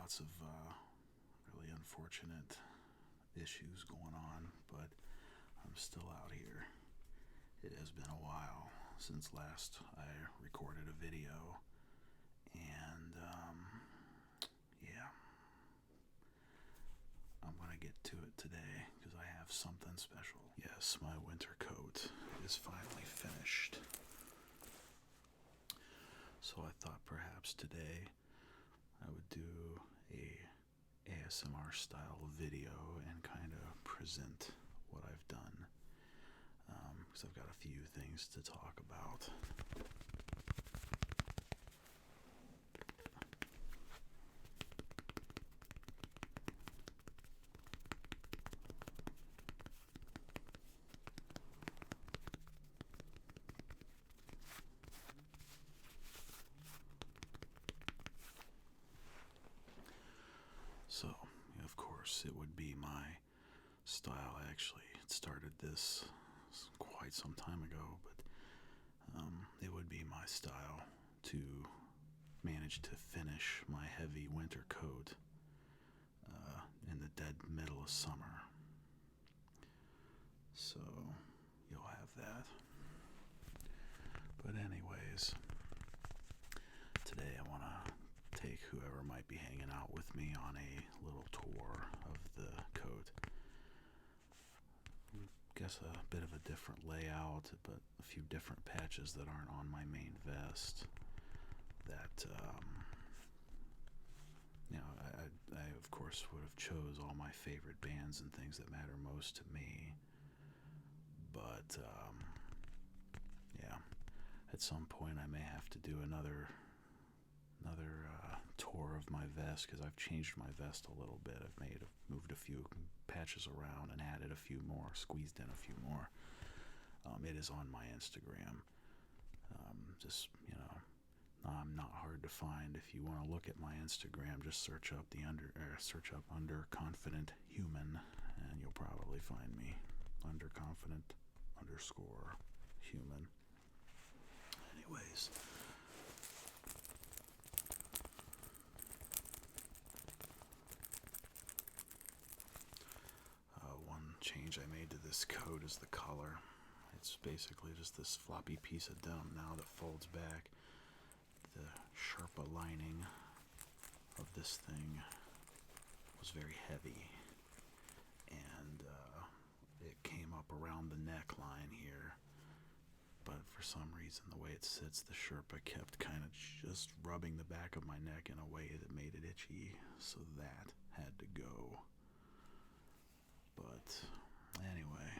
lots of really unfortunate issues going on, but I'm still out here. It has been a while since last I recorded a video, and yeah, I'm gonna get to it today because I have something special. Yes, my winter coat is finally finished. So I thought perhaps today I would do a ASMR style video and kind of present what I've done, because I've got a few things to talk about. So, of course, it would be my style. Actually, it started this quite some time ago, but it would be my style to manage to finish my heavy winter coat in the dead middle of summer. So, you'll have that. But anyways, today I want to take whoever might be hanging out with me on a little tour of the coat. Guess a bit of a different layout, but a few different patches that aren't on my main vest. That I of course would have chose all my favorite bands and things that matter most to me. But yeah, at some point I may have to do another tour of my vest, because I've changed my vest a little bit. I've moved a few patches around and added a few more, squeezed in a few more. It is on my Instagram. Just, I'm not hard to find. If you want to look at my Instagram, just search up under confident human, and you'll probably find me under confident _ human. Anyways. One change I made to this coat is the color. It's basically just this floppy piece of denim now that folds back. The Sherpa lining of this thing was very heavy, and it came up around the neckline here, but for some reason the way it sits, the Sherpa kept kind of just rubbing the back of my neck in a way that made it itchy, so that had to go. But anyway,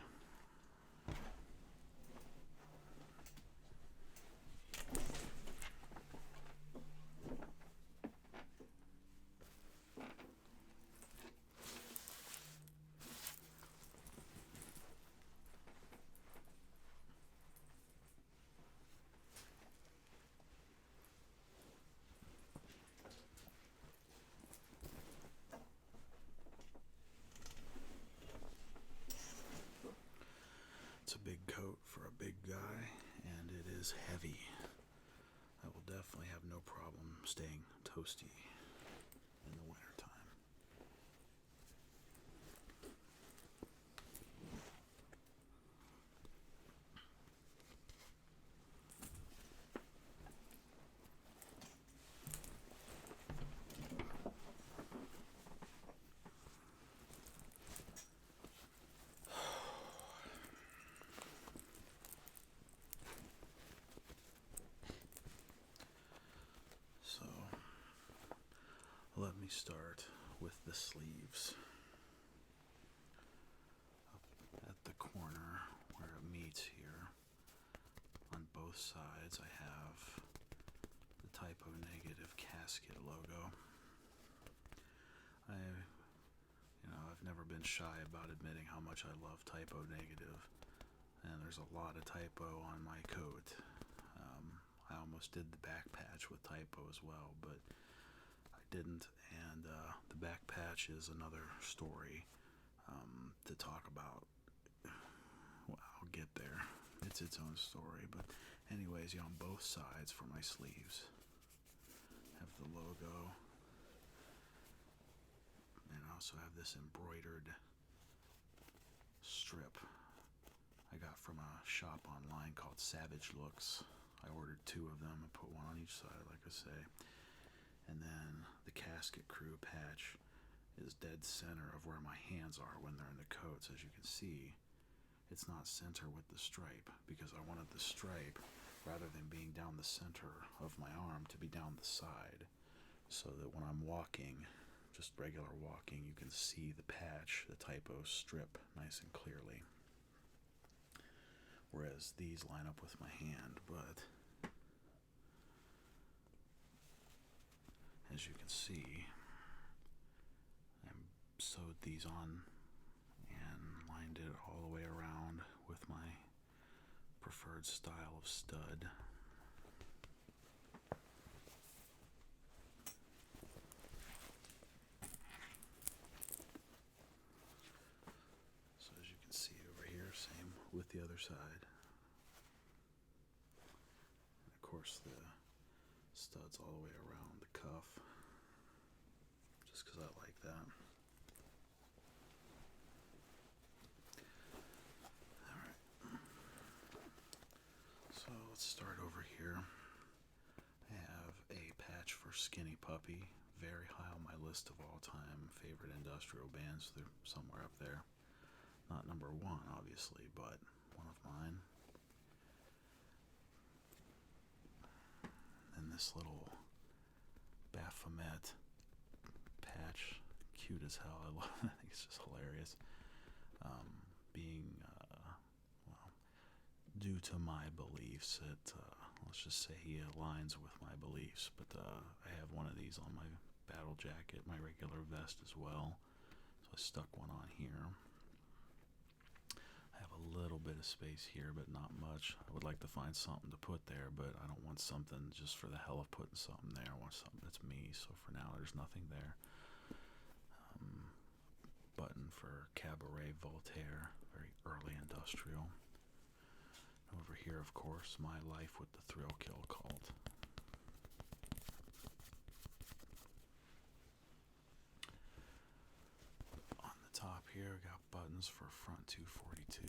it's a big coat for a big guy, and it is heavy. I will definitely have no problem staying toasty in the wintertime. So, let me start with the sleeves. Up at the corner where it meets here, on both sides, I have the typo negative casket logo. I've never been shy about admitting how much I love typo negative, and there's a lot of typo on my coat. I almost did the back patch with typo as well, but I didn't, and the back patch is another story to talk about. Well, I'll get there. It's its own story, but anyways, on both sides for my sleeves have the logo, also have this embroidered strip I got from a shop online called Savage Looks. I ordered 2 of them and put one on each side, like I say. And then the Casket Crew patch is dead center of where my hands are when they're in the coats. As you can see, it's not center with the stripe because I wanted the stripe, rather than being down the center of my arm, to be down the side, so that when I'm walking, just regular walking, you can see the patch, the typo strip, nice and clearly. Whereas these line up with my hand, but as you can see, I sewed these on and lined it all the way around with my preferred style of stud. So as you can see over here, same with the other side. And of course the studs all the way around the cuff, just because I like that. Alright, so let's start over here. I have a patch for Skinny Puppy, very high on my list of all-time favorite industrial bands. They're somewhere up there. Not number 1, obviously, but one of mine. And this little Baphomet patch, cute as hell. I love it. I think it's just hilarious. Being, well, due to my beliefs, let's just say he aligns with my beliefs. But I have one of these on my Battlejacket, my regular vest as well. So I stuck one on here. I have a little bit of space here, but not much. I would like to find something to put there, but I don't want something just for the hell of putting something there. I want something that's me, so for now there's nothing there. Button for Cabaret Voltaire, very early industrial. Over here, of course, My Life with the Thrill Kill Cult. On the top here, we got buttons for Front 242.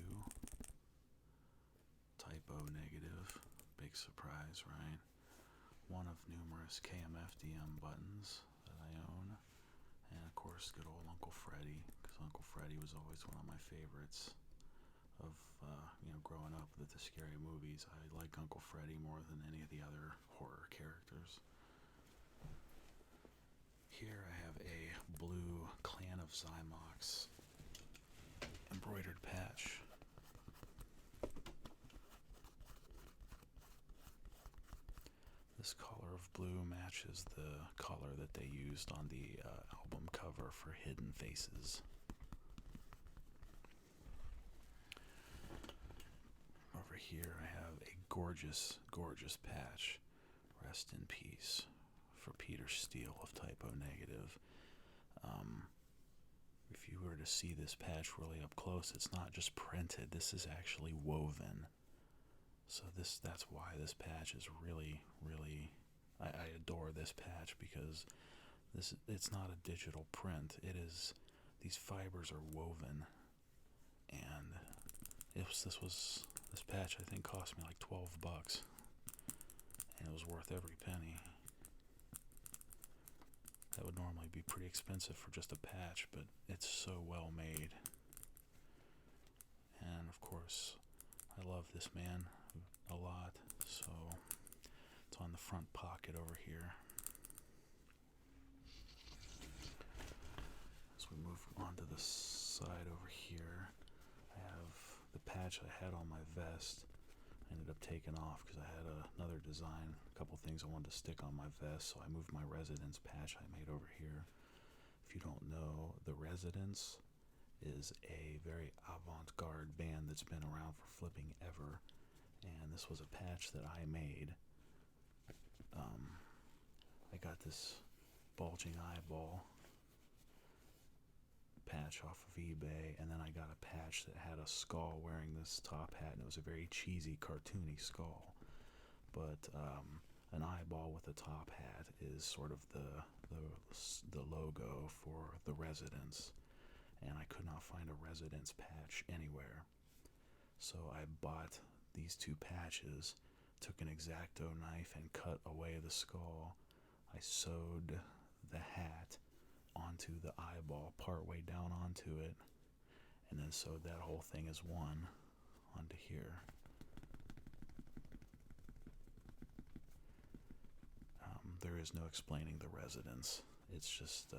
Typo negative. Big surprise, right? One of numerous KMFDM buttons that I own. And of course, good old Uncle Freddy, because Uncle Freddy was always one of my favorites of, growing up with the scary movies. I like Uncle Freddy more than any of the other horror characters. Here I have a blue Clan of Cymox embroidered patch. This color of blue matches the color that they used on the album cover for Hidden Faces. Over here I have a gorgeous, gorgeous patch. Rest in peace for Peter Steele of Typo Negative. If you were to see this patch really up close, it's not just printed. This is actually woven. So that's why this patch is really, really, I adore this patch, because it's not a digital print. It is, these fibers are woven, and this patch I think cost me like $12, and it was worth every penny. That would normally be pretty expensive for just a patch, but it's so well made. And of course, I love this man a lot, so it's on the front pocket over here. As we move on to the side over here, I have the patch I had on my vest. I ended up taking off because I had another design, a couple things I wanted to stick on my vest, so I moved my Residence patch I made over here. If you don't know, the Residence is a very avant-garde band that's been around for flipping ever, and this was a patch that I made. I got this bulging eyeball patch off of eBay, and then I got a patch that had a skull wearing this top hat, and it was a very cheesy, cartoony skull. But an eyeball with a top hat is sort of the the logo for the residence, and I could not find a residence patch anywhere. So I bought these two patches, took an X-Acto knife and cut away the skull. I sewed the hat onto the eyeball, partway down onto it, and then sewed that whole thing as one onto here. There is no explaining the residence. It's just,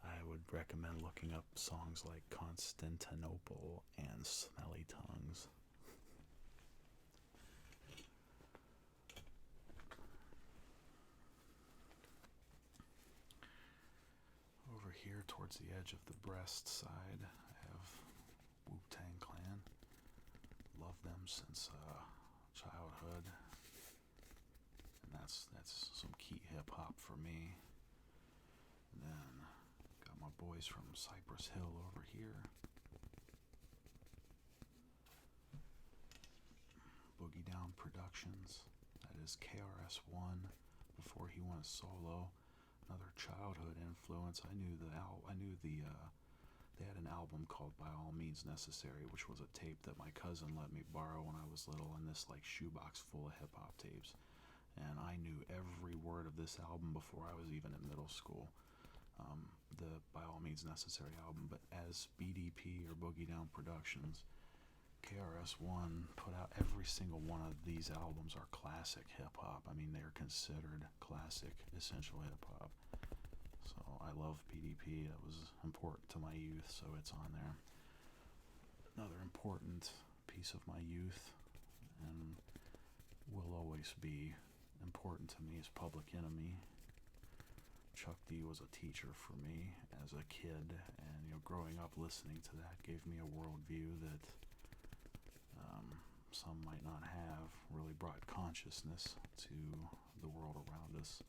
I would recommend looking up songs like Constantinople and Smelly Tongues. Over here towards the edge of the breast side, I have Tang Clan. Love them since childhood. And that's some key hip-hop for me. And then got my boys from Cypress Hill over here. Boogie Down Productions. That is KRS-One before he went solo. Another childhood influence. I knew they had an album called By All Means Necessary, which was a tape that my cousin let me borrow when I was little, in this like shoebox full of hip-hop tapes. And I knew every word of this album before I was even in middle school. The By All Means Necessary album. But as BDP or Boogie Down Productions, KRS-One put out every single one of these albums are classic hip-hop. I mean, they're considered classic, essential hip-hop. So I love BDP. That was important to my youth, so it's on there. Another important piece of my youth, and will always be important to me, is Public Enemy. Chuck D was a teacher for me as a kid, and growing up listening to that gave me a worldview that some might not have. Really brought consciousness to the world around us.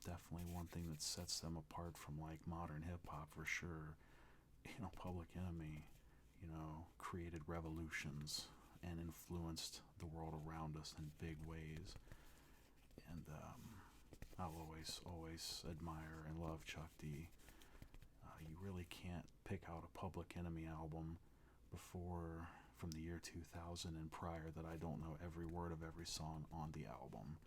Definitely one thing that sets them apart from like modern hip hop for sure. Public Enemy, created revolutions and influenced the world around us in big ways. And I'll always admire and love Chuck D. You really can't pick out a Public Enemy album from the year 2000 and prior that I don't know every word of every song on the album.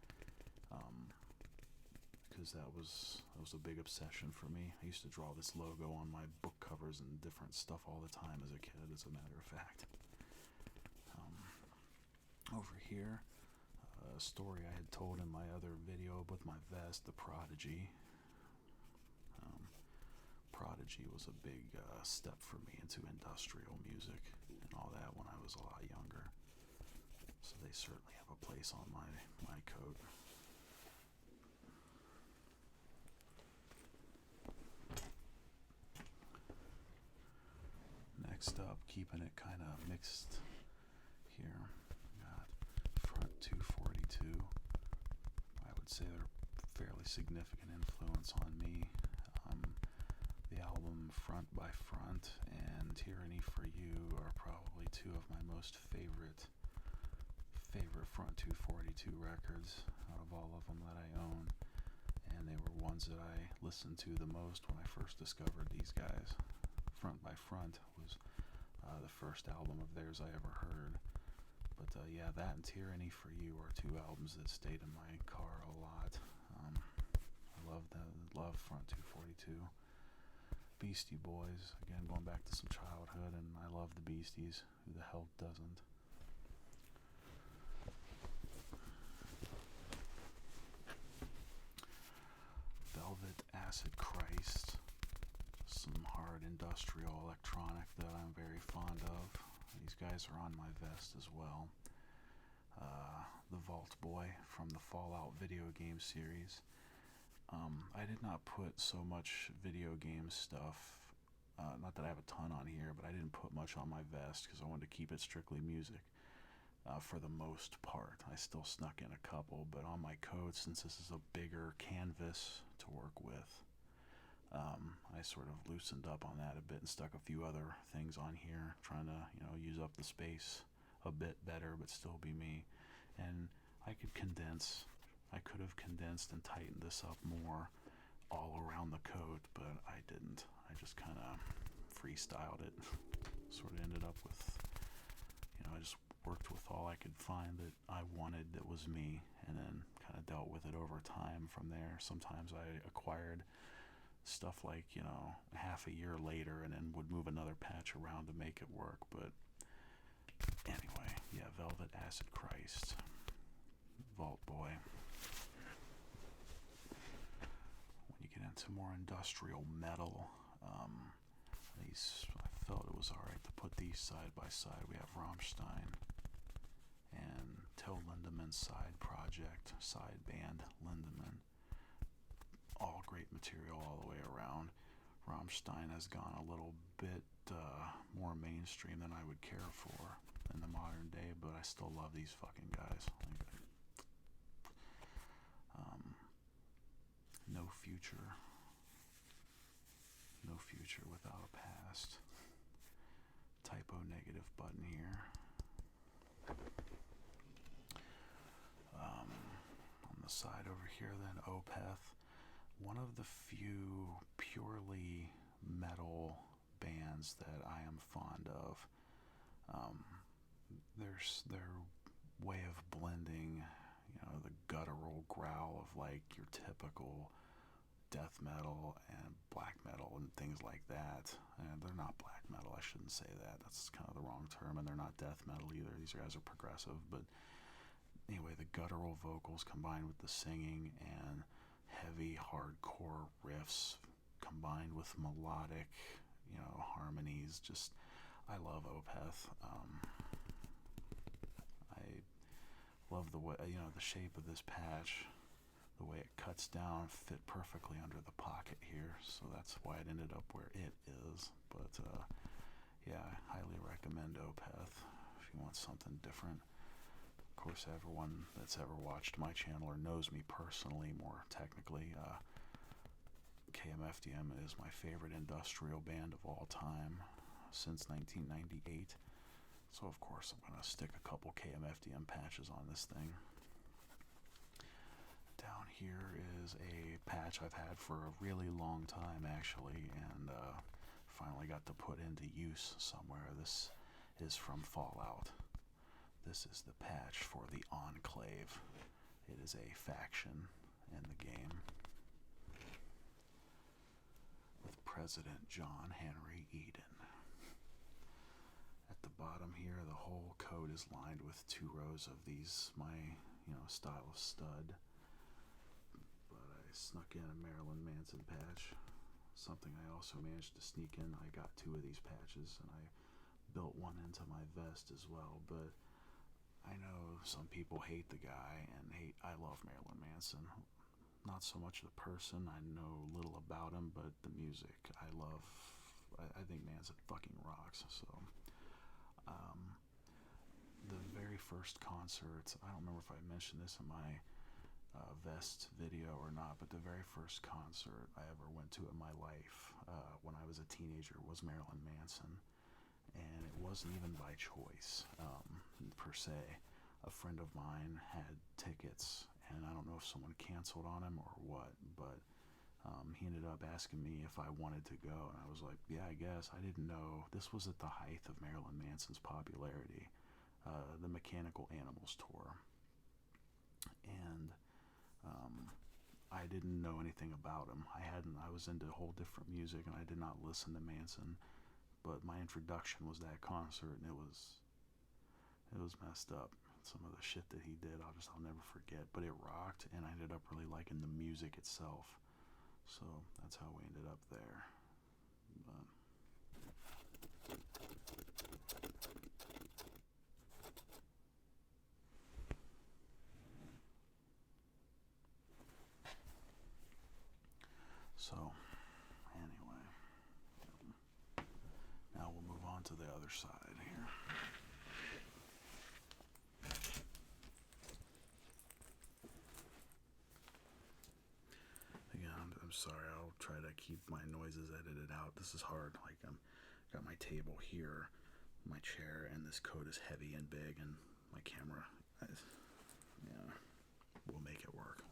Because that was a big obsession for me. I used to draw this logo on my book covers and different stuff all the time as a kid, as a matter of fact. Over here, a story I had told in my other video with my vest, The Prodigy. Prodigy was a big step for me into industrial music and all that when I was a lot younger. So they certainly have a place on my coat. Next up, keeping it kind of mixed here, got Front 242. I would say they're a fairly significant influence on me. The album Front by Front and Tyranny for You are probably two of my most favorite Front 242 records out of all of them that I own, and they were ones that I listened to the most when I first discovered these guys. Front by Front was the first album of theirs I ever heard. But yeah, that and Tyranny for You are two albums that stayed in my car a lot. I love Front 242. Beastie Boys, again going back to some childhood, and I love the Beasties. Who the hell doesn't? Velvet Acid Christ, some hard industrial electronic that I'm very fond of. These guys are on my vest as well. The Vault Boy from the Fallout video game series. I did not put so much video game stuff, not that I have a ton on here, but I didn't put much on my vest because I wanted to keep it strictly music for the most part. I still snuck in a couple, but on my coat, since this is a bigger canvas to work with, I sort of loosened up on that a bit and stuck a few other things on here, trying to use up the space a bit better but still be me. And I could condense I could have condensed and tightened this up more all around the coat, but I didn't. I just kind of freestyled it. Sort of ended up with, I just worked with all I could find that I wanted that was me, and then kind of dealt with it over time from there. Sometimes I acquired stuff like, half a year later and then would move another patch around to make it work. But anyway, yeah, Velvet Acid Christ, Vault Boy. When you get into more industrial metal, I felt it was alright to put these side by side. We have Rammstein and Till Lindemann's side project, side band Lindemann. All great material all the way around. Rammstein has gone a little bit more mainstream than I would care for in the modern day, but I still love these fucking guys. No future. No future without a past. Typo negative button here. On the side over here then, Opeth. One of the few purely metal bands that I am fond of. Their way of blending, the guttural growl of like your typical death metal and black metal and things like that. And they're not black metal, I shouldn't say that. That's kind of the wrong term, and they're not death metal either. These guys are progressive, but anyway, the guttural vocals combined with the singing and heavy hardcore riffs combined with melodic, harmonies. Just, I love Opeth. I love the way, the shape of this patch, the way it cuts down, fit perfectly under the pocket here, so that's why it ended up where it is. But yeah, I highly recommend Opeth if you want something different. Of course, everyone that's ever watched my channel or knows me personally more technically, KMFDM is my favorite industrial band of all time since 1998. So of course I'm going to stick a couple KMFDM patches on this thing. Down here is a patch I've had for a really long time actually, and finally got to put into use somewhere. This is from Fallout. This is the patch for the Enclave. It is a faction in the game with President John Henry Eden. At the bottom here, the whole coat is lined with 2 rows of these, my, style of stud. But I snuck in a Marilyn Manson patch. Something I also managed to sneak in. I got 2 of these patches, and I built one into my vest as well. But I know some people hate the guy, and I love Marilyn Manson. Not so much the person, I know little about him, but the music I love. I think Manson fucking rocks. So the very first concert, I don't remember if I mentioned this in my vest video or not, but the very first concert I ever went to in my life when I was a teenager was Marilyn Manson. And it wasn't even by choice, per se. A friend of mine had tickets, and I don't know if someone canceled on him or what, but he ended up asking me if I wanted to go, and I was like, yeah, I guess. I didn't know. This was at the height of Marilyn Manson's popularity, the Mechanical Animals tour. And I didn't know anything about him. I was into whole different music, and I did not listen to Manson. But my introduction was that concert, and it was messed up. Some of the shit that he did, I'll never forget. But it rocked, and I ended up really liking the music itself. So that's how we ended up there. So anyway, now we'll move on to the other side here. Again, I'm sorry, I'll try to keep my noises edited out. This is hard. Like, got my table here, my chair, and this coat is heavy and big, and my camera, yeah. we'll make it work.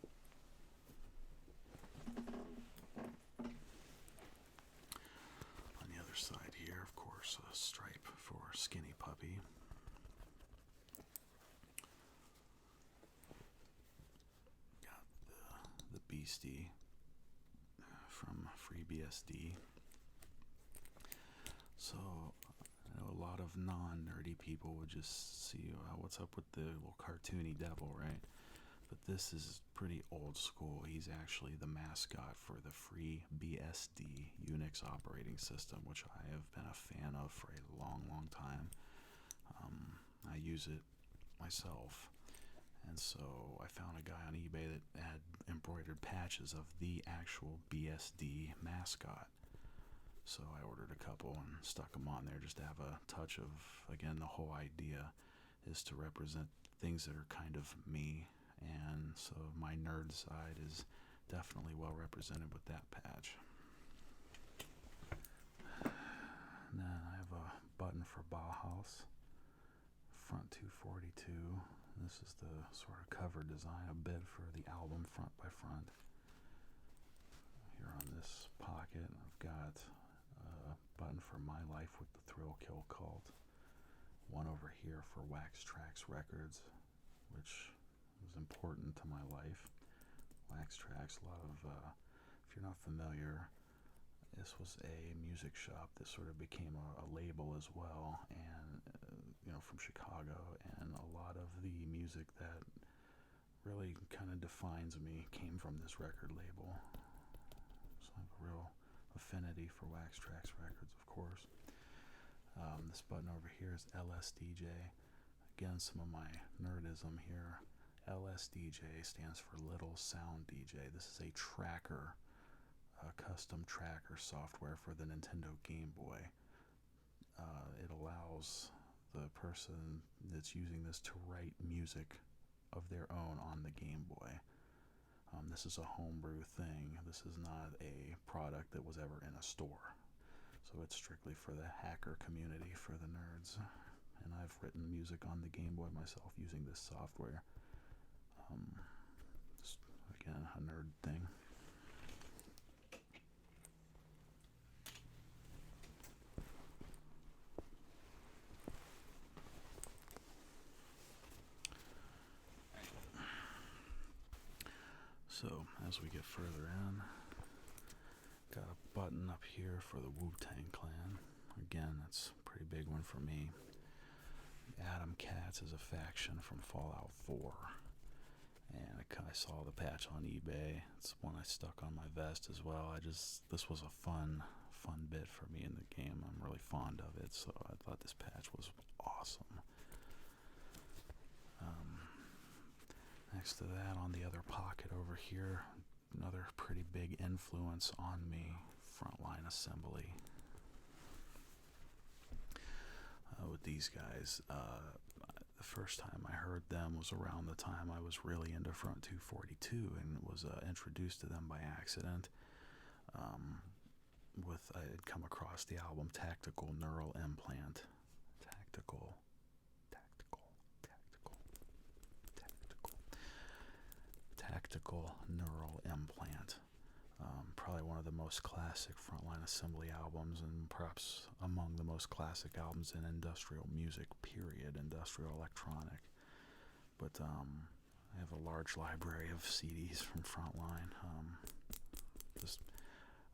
On the other side here, of course, a stripe for Skinny Puppy. Got the Beastie from FreeBSD. So I know a lot of non-nerdy people would just see what's up with the little cartoony devil, right? But this is pretty old school. He's actually the mascot for the FreeBSD Unix operating system, which I have been a fan of for a long, long time. I use it myself. And so I found a guy on eBay that had embroidered patches of the actual BSD mascot. So I ordered a couple and stuck them on there just to have a touch of, again, the whole idea is to represent things that are kind of me. And so my nerd side is definitely well represented with that patch. And then I have a button for Bauhaus, front 242. This is the sort of cover design, a bit for the album front by front. Here on this pocket, I've got a button for My Life with the Thrill Kill Cult. One over here for Wax Trax Records, which was important to my life. Wax Trax, a lot of, if you're not familiar, this was a music shop that sort of became a label as well, and from Chicago, and a lot of the music that really kind of defines me came from this record label. So I have a real affinity for Wax Trax Records, of course. This button over here is LSDJ. Again, some of my nerdism here. LSDJ stands for Little Sound DJ. This is a tracker, a custom tracker software for the Nintendo Game Boy. It allows the person that's using this to write music of their own on the Game Boy. This is a homebrew thing. This is not a product that was ever in a store. So it's strictly for the hacker community, for the nerds. And I've written music on the Game Boy myself using this software. Just, again, a nerd thing. So, as we get further in, got a button up here for the Wu-Tang Clan. Again, that's a pretty big one for me. Adam Katz is a faction from Fallout 4. And I saw the patch on eBay. It's one I stuck on my vest as well. This was a fun bit for me in the game. I'm really fond of it, so I thought this patch was awesome. Next to that, on the other pocket over here, another pretty big influence on me, Frontline Assembly. With these guys, the first time I heard them was around the time I was really into Front 242 and was introduced to them by accident. I had come across the album Tactical Neural Implant. Tactical Neural Implant. Probably one of the most classic Frontline Assembly albums, and perhaps among the most classic albums in industrial music, period, industrial electronic. But I have a large library of CDs from Frontline. Just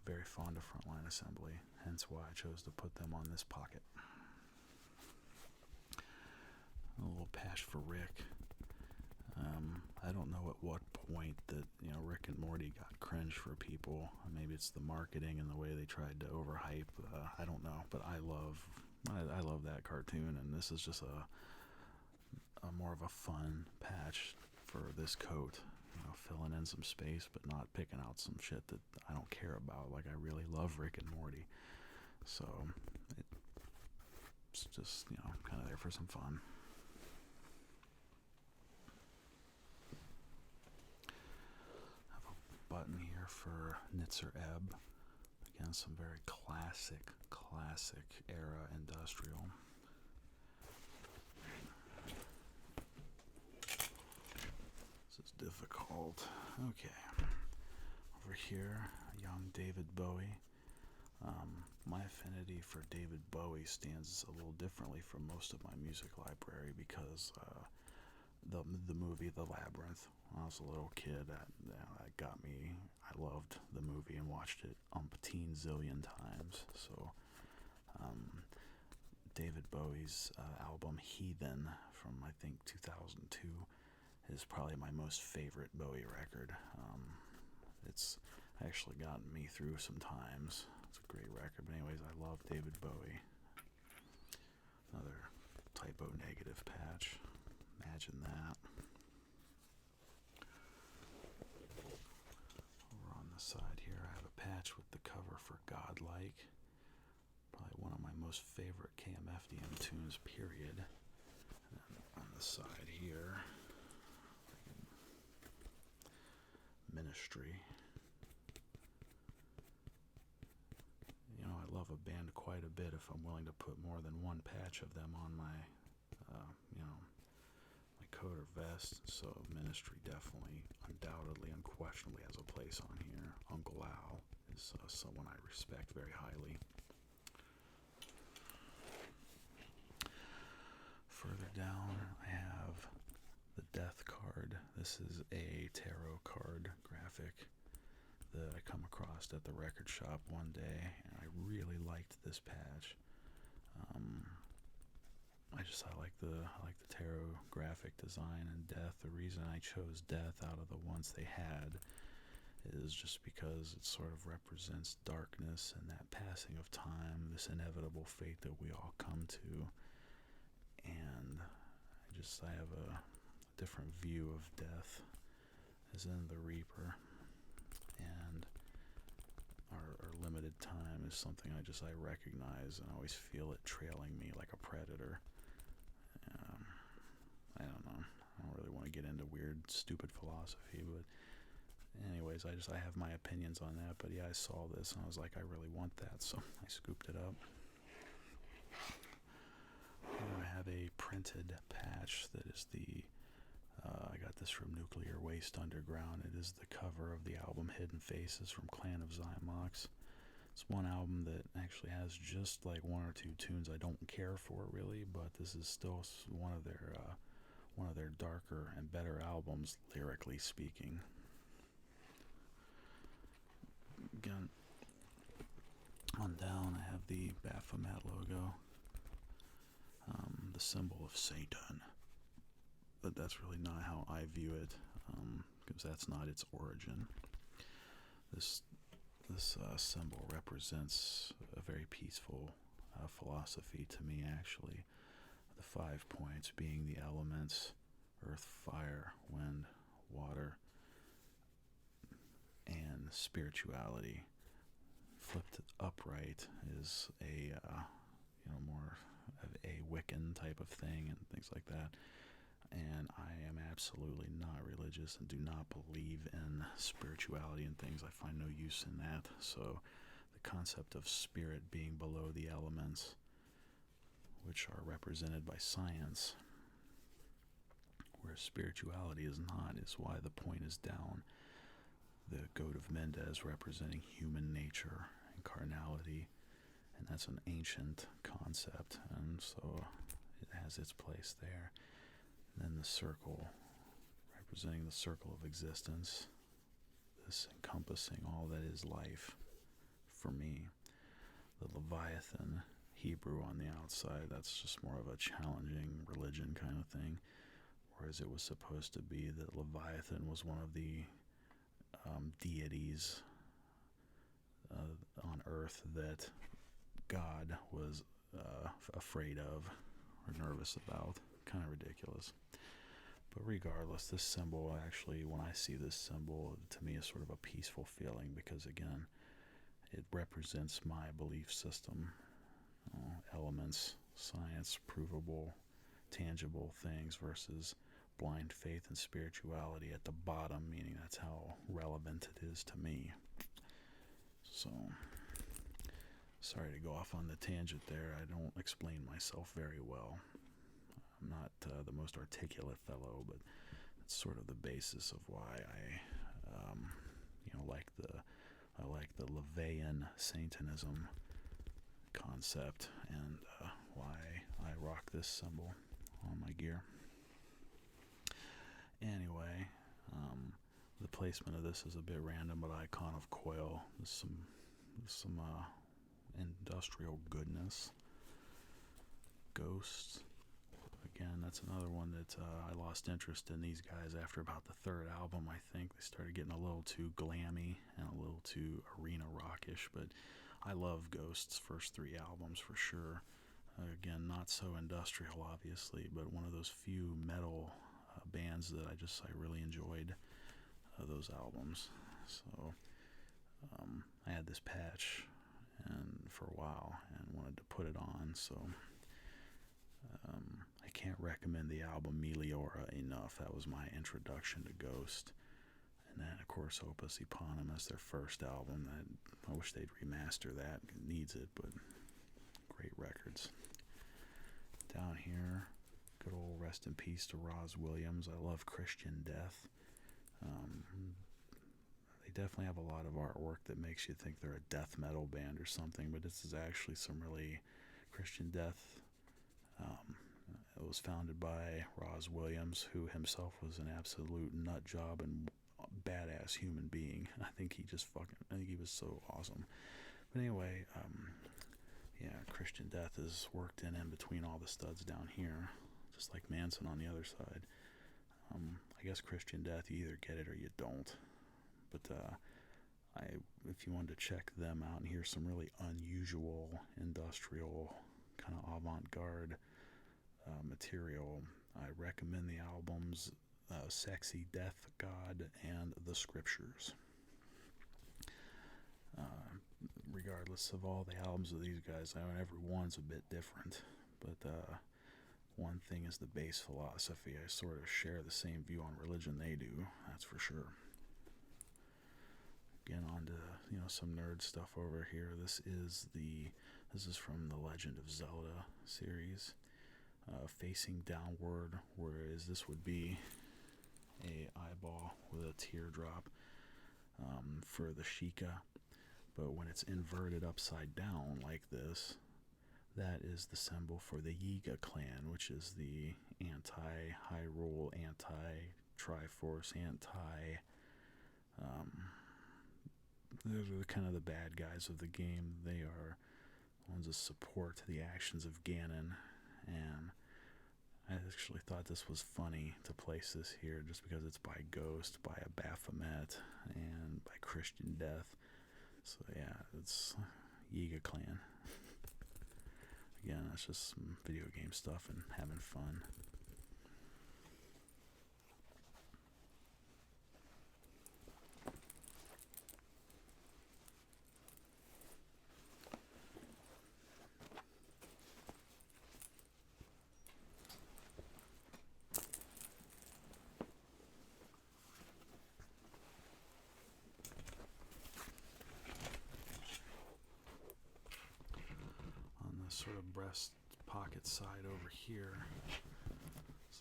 very fond of Frontline Assembly, hence why I chose to put them on this pocket. A little patch for Rick. I don't know at what point that Rick and Morty got cringe for people. Maybe it's the marketing and the way they tried to overhype. I don't know, but I love that cartoon, and this is just a more of a fun patch for this coat. Filling in some space, but not picking out some shit that I don't care about. Like, I really love Rick and Morty, so it's just kind of there for some fun. Button here for Nitzer Ebb. Again, some very classic era industrial. This is difficult. Okay. Over here, young David Bowie. My affinity for David Bowie stands a little differently from most of my music library because the movie The Labyrinth, when I was a little kid, that got me. I loved the movie and watched it umpteen zillion times. So David Bowie's album Heathen from I think 2002 is probably my most favorite Bowie record. It's actually gotten me through some times. It's a great record. But anyways, I love David Bowie. Another typo negative patch. Imagine that. Over on the side here, I have a patch with the cover for Godlike. Probably one of my most favorite KMFDM tunes, period. And then on the side here, Ministry. You know, I love a band quite a bit if I'm willing to put more than one patch of them on my, my coat or vest. So Ministry definitely, undoubtedly, unquestionably has a place on here. Uncle Al is someone I respect very highly. Further down, I have the Death card. This is a tarot card graphic that I come across at the record shop one day, and I really liked this patch. I like the tarot graphic design and Death. The reason I chose Death out of the ones they had is just because it sort of represents darkness and that passing of time, this inevitable fate that we all come to. And I have a different view of death as in the Reaper, and our limited time is something I recognize and always feel it trailing me like a predator. I don't know. I don't really want to get into weird, stupid philosophy, but anyways, I have my opinions on that. But yeah, I saw this and I was like, I really want that, so I scooped it up. Here I have a printed patch that is I got this from Nuclear Waste Underground. It is the cover of the album Hidden Faces from Clan of Cymox. It's one album that actually has just like one or two tunes I don't care for really, but this is still one of their darker and better albums, lyrically speaking. Again, on down I have the Baphomet logo, the symbol of Satan. But that's really not how I view it, because that's not its origin. This symbol represents a very peaceful philosophy to me, actually. The 5 points being the elements: earth, fire, wind, water, and spirituality. Flipped upright is a more of a Wiccan type of thing and things like that. And I am absolutely not religious and do not believe in spirituality and things. I find no use in that. So the concept of spirit being below the elements, which are represented by science, where spirituality is not, is why the point is down. The goat of Mendez representing human nature and carnality, and that's an ancient concept, and so it has its place there. Then the circle, representing the circle of existence, this encompassing all that is life for me. The Leviathan, Hebrew on the outside, that's just more of a challenging religion kind of thing, whereas it was supposed to be that Leviathan was one of the deities on earth that God was afraid of or nervous about. Kind of ridiculous. But regardless, this symbol actually, when I see this symbol, to me is sort of a peaceful feeling because, again, it represents my belief system. Elements, science, provable, tangible things versus blind faith and spirituality at the bottom, meaning that's how relevant it is to me. So, sorry to go off on the tangent there. I don't explain myself very well. I'm not the most articulate fellow, but that's sort of the basis of why I I like the Levian Satanism concept, and why I rock this symbol on my gear. Anyway, the placement of this is a bit random, but icon of coil. There's some industrial goodness. Ghosts. Again, that's another one that I lost interest in these guys after about the third album. I think they started getting a little too glammy and a little too arena rockish, but I love Ghost's first three albums for sure. Again, not so industrial, obviously, but one of those few metal bands that I really enjoyed those albums. So I had this patch and for a while and wanted to put it on, so I can't recommend the album Meliora enough. That was my introduction to Ghost. And then, of course, Opus Eponymous, their first album. I wish they'd remaster that. It needs it, but great records. Down here, good old rest in peace to Roz Williams. I love Christian Death. They definitely have a lot of artwork that makes you think they're a death metal band or something, but this is actually some really Christian Death. It was founded by Roz Williams, who himself was an absolute nut job and badass human being. I think he was so awesome. But anyway, Christian Death is worked in between all the studs down here, just like Manson on the other side. I guess Christian Death, you either get it or you don't. But if you wanted to check them out and hear some really unusual industrial kind of avant-garde material, I recommend the albums Sexy Death God and The Scriptures. Regardless of all the albums of these guys, every one's a bit different, but one thing is the base philosophy. I sort of share the same view on religion they do, that's for sure. Again, on to some nerd stuff over here. This is from the Legend of Zelda series. Facing downward, whereas this would be a eyeball with a teardrop for the Sheikah. But when it's inverted upside down like this, that is the symbol for the Yiga clan, which is the anti-Hyrule, anti-Triforce, they're kind of the bad guys of the game. They are ones that support the actions of Ganon, and I actually thought this was funny to place this here just because it's by Ghost, by a Baphomet, and by Christian Death. So yeah, it's Yiga Clan. Again, that's just some video game stuff and having fun. Sort of breast pocket side over here.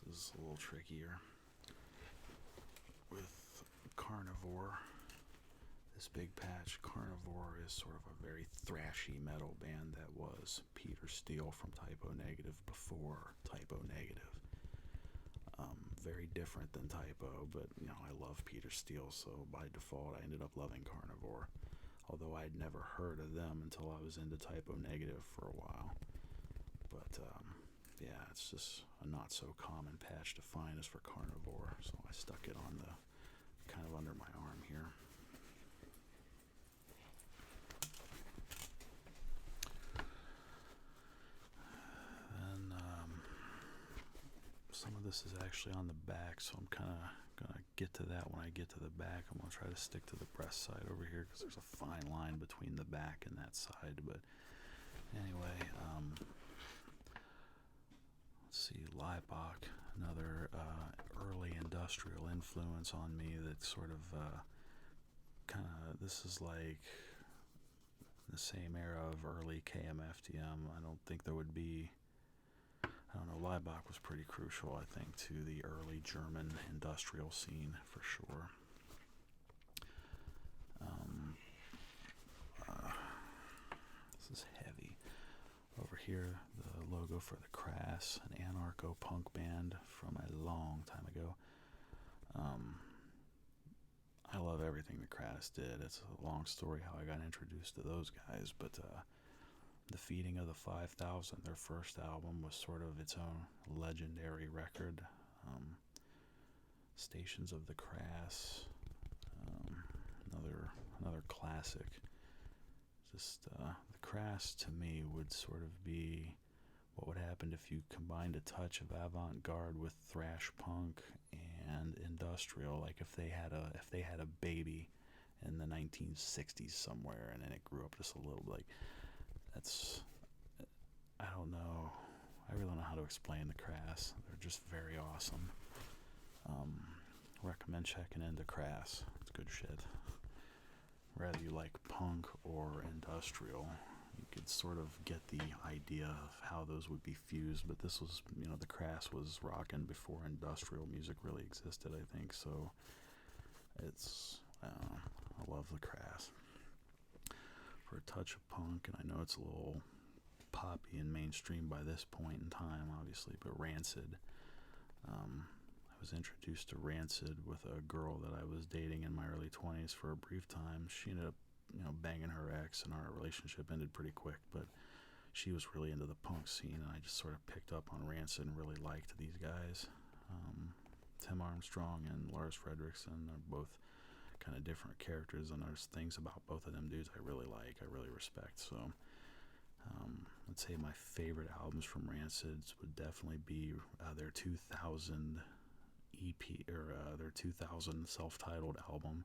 This is a little trickier. With Carnivore, this big patch, Carnivore is sort of a very thrashy metal band that was Peter Steele from Typo Negative before Typo Negative. Very different than Typo, but I love Peter Steele, so by default I ended up loving Carnivore. Although I'd never heard of them until I was into Typo Negative for a while. But, it's just a not so common patch to find as for Carnivore, so I stuck it on kind of under my arm here. And some of this is actually on the back, so I'm kind of gonna get to that when I get to the back. I'm gonna try to stick to the breast side over here because there's a fine line between the back and that side. But anyway, let's see, Leibach, another early industrial influence on me. That sort of this is like the same era of early KMFDM. I don't think there would be. Leibach was pretty crucial, I think, to the early German industrial scene for sure. Um, this is heavy. Over here, the logo for the Crass, an anarcho-punk band from a long time ago. I love everything the Crass did. It's a long story how I got introduced to those guys, but The Feeding of the 5,000, their first album, was sort of its own legendary record. Stations of the Crass, another classic. Just the Crass to me would sort of be what would happen if you combined a touch of avant-garde with thrash punk and industrial, like if they had a baby in the 1960s somewhere, and then it grew up just a little bit. Like, that's, I don't know, I really don't know how to explain the Crass. They're just very awesome. Recommend checking into Crass. It's good shit. Whether you like punk or industrial, you could sort of get the idea of how those would be fused, but this was, the Crass was rocking before industrial music really existed, I think, so I love the Crass. For a touch of punk, and I know it's a little poppy and mainstream by this point in time, obviously, but Rancid. I was introduced to Rancid with a girl that I was dating in my early 20s for a brief time. She ended up, banging her ex, and our relationship ended pretty quick, but she was really into the punk scene, and I just sort of picked up on Rancid and really liked these guys. Tim Armstrong and Lars Frederiksen are both kind of different characters, and there's things about both of them dudes I really like, I really respect. So I'd say my favorite albums from Rancid would definitely be their 2000 EP, or their 2000 self-titled album,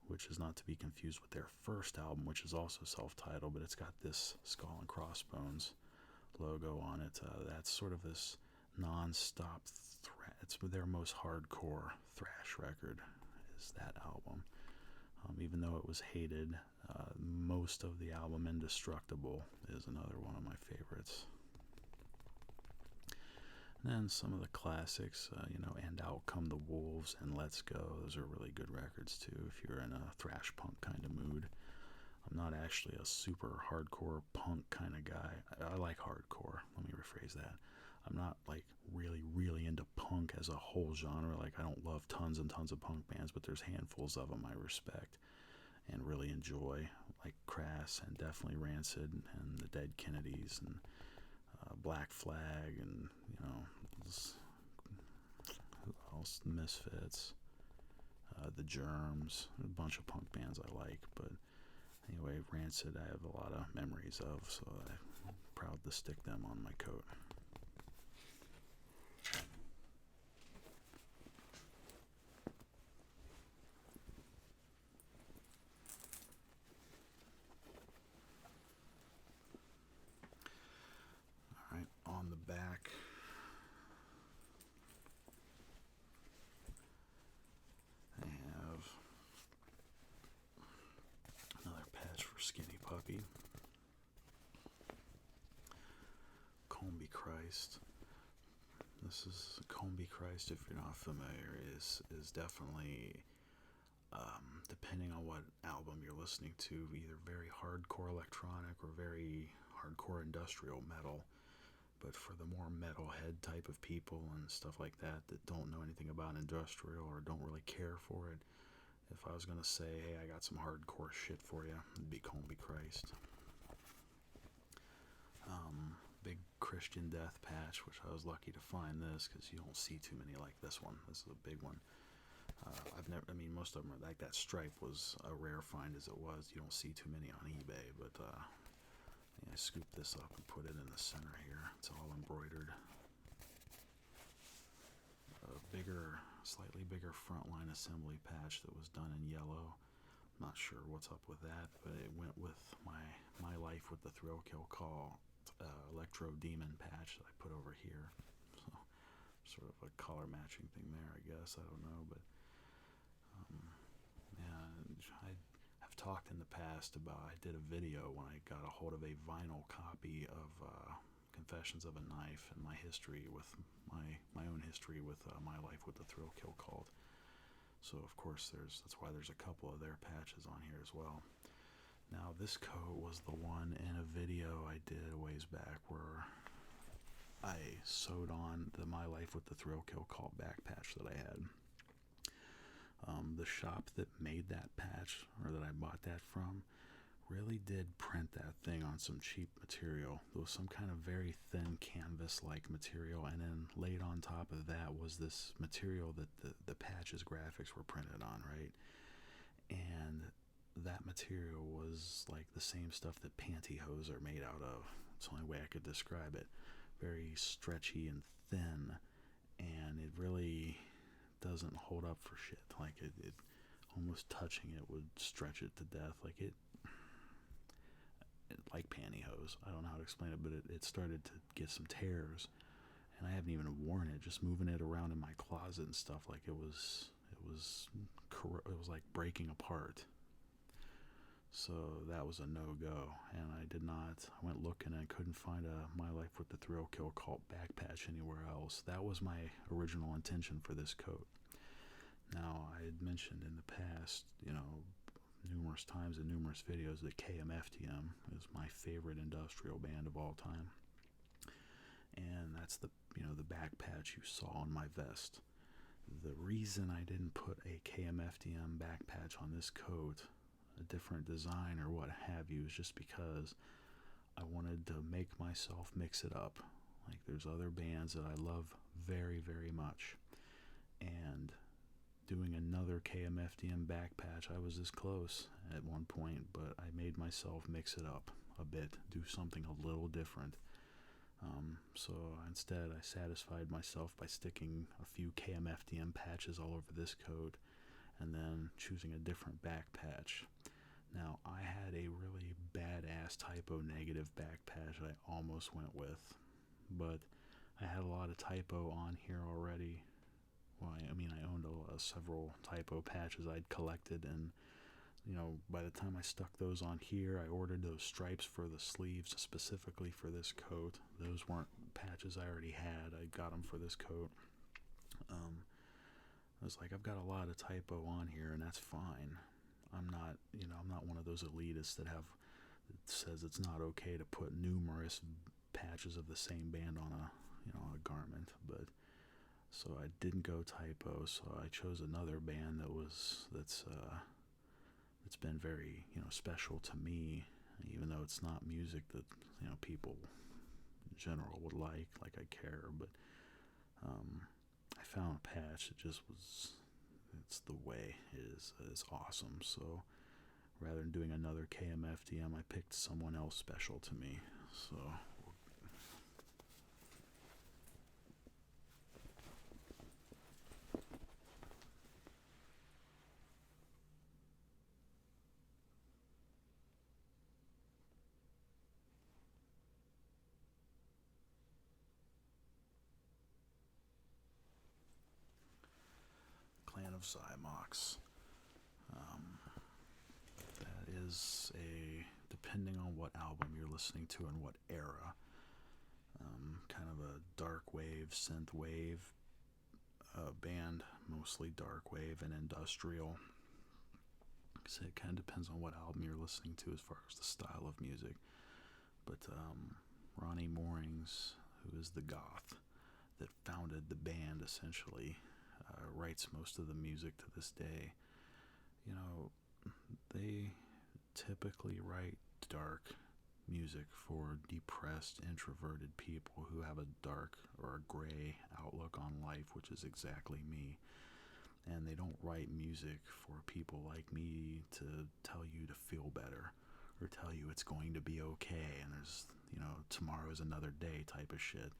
which is not to be confused with their first album, which is also self-titled, but it's got this skull and crossbones logo on it. That's sort of this non-stop it's their most hardcore thrash record, is that album. Even though it was hated, most of the album Indestructible is another one of my favorites. And then some of the classics, And Out Come the Wolves and Let's Go. Those are really good records too if you're in a thrash punk kind of mood. I'm not actually a super hardcore punk kind of guy. I like hardcore. Let me rephrase that. I'm not like really, really into punk as a whole genre. Like, I don't love tons and tons of punk bands, but there's handfuls of them I respect and really enjoy, like Crass and definitely Rancid and the Dead Kennedys and Black Flag, and who else? The Misfits, the Germs, a bunch of punk bands I like. But anyway, Rancid I have a lot of memories of, so I'm proud to stick them on my coat. Alright, on the back, I have another patch for Skinny Puppy. Comby Christ. This is Comby Christ, if you're not familiar, is definitely, depending on what album you're listening to, either very hardcore electronic or very hardcore industrial metal. But for the more metalhead type of people and stuff like that don't know anything about industrial or don't really care for it, if I was going to say, hey, I got some hardcore shit for you, it'd be Comby Christ. Big Christian Death patch, which I was lucky to find this because you don't see too many like this one. This is a big one. Most of them are like that. Stripe was a rare find as it was. You don't see too many on eBay, but I scooped this up and put it in the center here. It's all embroidered. A slightly bigger frontline assembly patch that was done in yellow. Not sure what's up with that, but it went with my life with the Thrill Kill Call Electro Demon patch that I put over here. So sort of a color matching thing there, I guess. I don't know, but I've talked in the past about, I did a video when I got a hold of a vinyl copy of Confessions of a Knife and my history with my own history with my life with the Thrill Kill Cult. So of course that's why there's a couple of their patches on here as well. Now this coat was the one in a video I did a ways back where I sewed on the My Life with the Thrill Kill Cult back patch that I had. The shop that made that patch, or that I bought that from, really did print that thing on some cheap material. There was some kind of very thin canvas-like material, and then laid on top of that was this material that the patch's graphics were printed on, right? And that material was like the same stuff that pantyhose are made out of. It's the only way I could describe it. Very stretchy and thin, and it really doesn't hold up for shit. Like it almost touching it would stretch it to death. Like pantyhose. I don't know how to explain it, but it started to get some tears, and I haven't even worn it. Just moving it around in my closet and stuff, like it was like breaking apart. So that was a no-go, and I went looking and couldn't find a My Life with the Thrill Kill Cult back patch anywhere else. That was my original intention for this coat. Now, I had mentioned in the past, numerous times in numerous videos that KMFDM is my favorite industrial band of all time. And that's the back patch you saw on my vest. The reason I didn't put a KMFDM back patch on this coat, a different design or what have you, is just because I wanted to make myself mix it up. Like, there's other bands that I love very, very much, and doing another KMFDM back patch, I was this close at one point, but I made myself mix it up a bit, do something a little different. So instead, I satisfied myself by sticking a few KMFDM patches all over this coat, and then choosing a different back patch. Now, I had a really badass typo negative back patch I almost went with, but I had a lot of typo on here already. Well, I mean, I owned several typo patches I'd collected, and by the time I stuck those on here, I ordered those stripes for the sleeves specifically for this coat. Those weren't patches I already had. I got them for this coat. I was like, I've got a lot of typo on here, and that's fine. I'm not one of those elitists that says it's not okay to put numerous patches of the same band on a garment. But so I didn't go typo, so I chose another band that's been very special to me, even though it's not music that people in general would like I care. But I found a patch that just was, it's the way it is. It's awesome. So rather than doing another KMFDM, I picked someone else special to me. So Clan of Cymox. That is depending on what album you're listening to and what era, kind of a dark wave, synth wave band, mostly dark wave and industrial. So it kind of depends on what album you're listening to as far as the style of music. But Ronnie Moorings, who is the goth that founded the band essentially, writes most of the music to this day. They typically write dark music for depressed, introverted people who have a dark or a gray outlook on life, which is exactly me. And they don't write music for people like me to tell you to feel better or tell you it's going to be okay and there's, tomorrow is another day type of shit.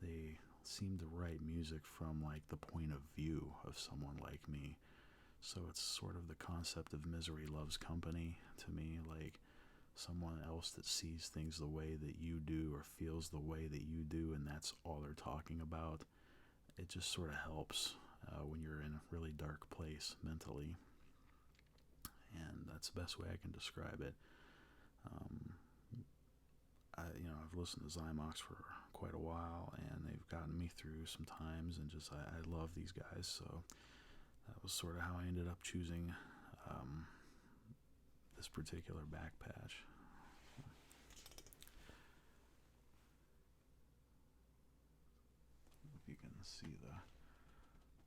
They seem to write music from like the point of view of someone like me. So it's sort of the concept of misery loves company to me, like someone else that sees things the way that you do or feels the way that you do, and that's all they're talking about. It just sort of helps when you're in a really dark place mentally, and that's the best way I can describe it. I've listened to Cymox for quite a while, and they've gotten me through some times, and just I love these guys, so that was sort of how I ended up choosing this particular back patch. If you can see the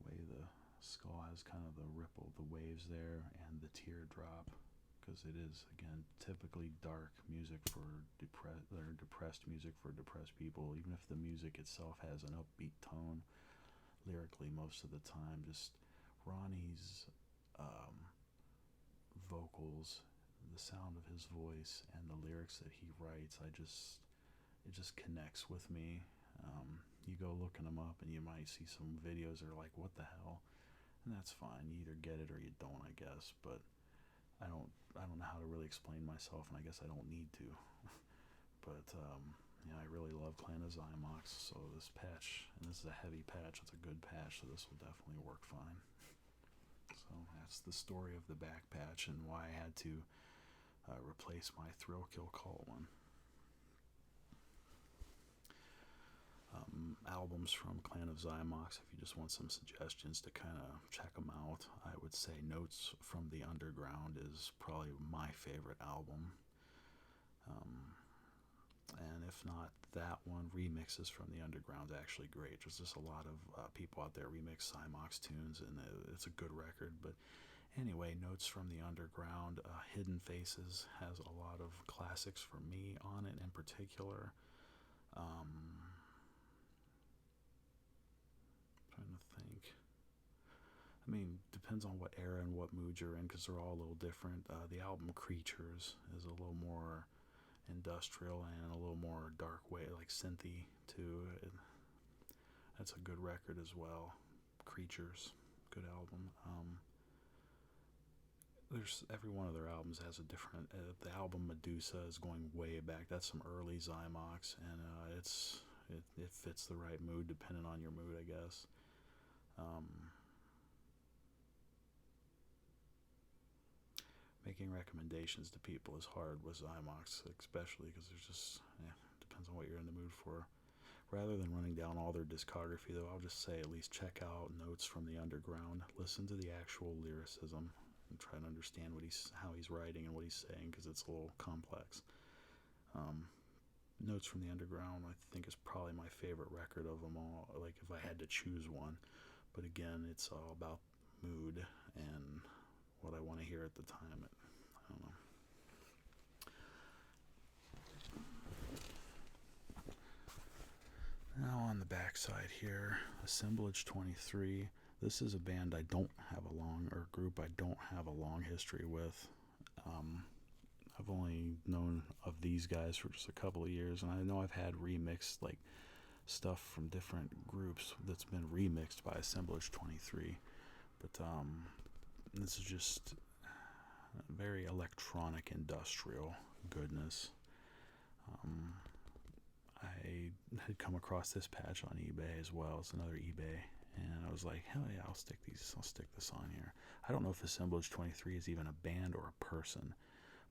way the skull has kind of the ripple, the waves there, and the teardrop, because it is, again, typically dark music for depressed music for depressed people. Even if the music itself has an upbeat tone, lyrically most of the time, just Ronnie's vocals, the sound of his voice, and the lyrics that he writes, it just connects with me. You go looking them up, and you might see some videos that are like, "What the hell?" And that's fine. You either get it or you don't, I guess. But I don't know how to really explain myself, and I guess I don't need to. But I really love Clan of Cymox, so this patch, and this is a heavy patch, it's a good patch, so this will definitely work fine. So that's the story of the back patch and why I had to replace my Thrill Kill Cult one. Albums from Clan of Cymox, if you just want some suggestions to kind of check them out, I would say Notes from the Underground is probably my favorite album. And if not that one, Remixes from the Underground is actually great. There's just a lot of people out there remix Cymox tunes, and it's a good record. But anyway, Notes from the Underground, Hidden Faces has a lot of classics for me on it in particular. Trying to think. I mean, depends on what era and what mood you're in, because they're all a little different. The album Creatures is a little more industrial and a little more dark way, like synthy too. That's a good record as well. Creatures, good album. There's every one of their albums has a different. The album Medusa is going way back. That's some early Cymox, and it fits the right mood depending on your mood, I guess. Making recommendations to people is hard with Cymox, especially because there's just depends on what you're in the mood for. Rather than running down all their discography, though, I'll just say at least check out Notes from the Underground. Listen to the actual lyricism and try to understand how he's writing and what he's saying, because it's a little complex. Notes from the Underground, I think, is probably my favorite record of them all. Like if I had to choose one, but again, it's all about mood and what I want to hear at the time. I don't know. Now on the back side here, Assemblage 23. This is a band I don't have a long, or a group I don't have a long history with. I've only known of these guys for just a couple of years, and I know I've had remixed like stuff from different groups that's been remixed by Assemblage 23. But this is just very electronic, industrial goodness. I had come across this patch on eBay as well. It's another eBay, and I was like, hell yeah, I'll stick this on here. I don't know if Assemblage 23 is even a band or a person,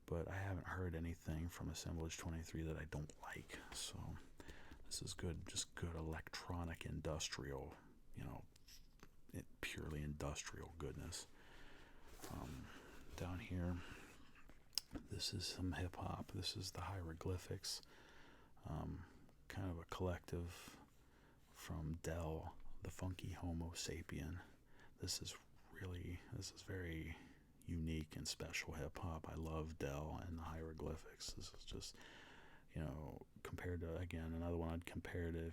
but I haven't heard anything from Assemblage 23 that I don't like. So this is good, just good electronic, industrial, purely industrial goodness. Down here, this is some hip hop. This is the Hieroglyphics, kind of a collective from Dell, the Funky Homo Sapien. This is very unique and special hip hop. I love Dell and the Hieroglyphics. This is just, compared to, again, another one I'd compare to